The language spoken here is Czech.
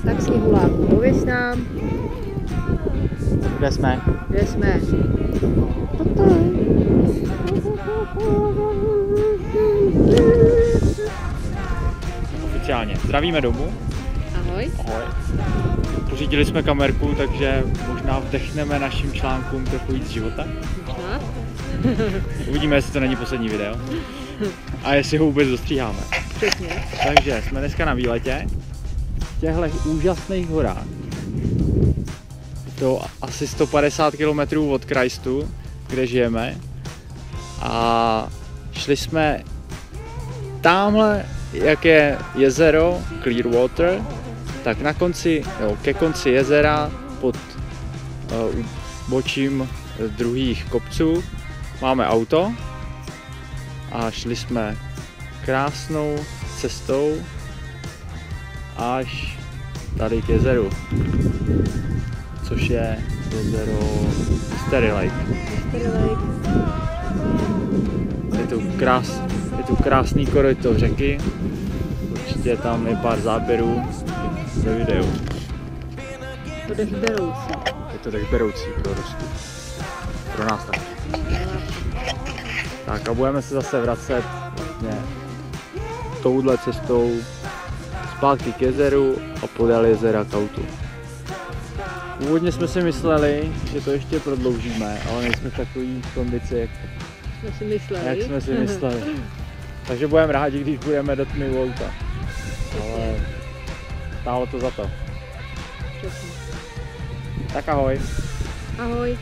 Tak sněhuláku, pověz nám. Kde jsme? Kde jsme? Oficiálně. Zdravíme domů. Ahoj. Ahoj. Pořídili jsme kamerku, takže možná vdechneme našim článkům trochu víc života. Možná. Uvidíme, jestli to není poslední video. A jestli ho vůbec dostříháme. Přesně. Takže jsme dneska na výletě v těchto úžasných horách. Je to asi 150 km od Christu, kde žijeme. A šli jsme tamhle, jak je jezero Clearwater, tak na konci, ke konci jezera pod bočím druhých kopců máme auto a šli jsme krásnou cestou až tady k jezeru, což je jezero Mystery Lake. Je tu krásný koryto řeky, určitě tam je pár záběrů ve videu. To dech beroucí. Je to dech beroucí pro Rostů. Pro nás taky. Tak a budeme se zase vracet vlastně touhle cestou zpátky k jezeru a podél jezera k autu. Původně jsme si mysleli, že to ještě prodloužíme, ale nejsme v takový kondici, jak jsme si mysleli. Takže budeme rádi, když budeme do tmy u auta. Ale stálo to za to. Přesně. Tak ahoj. Ahoj.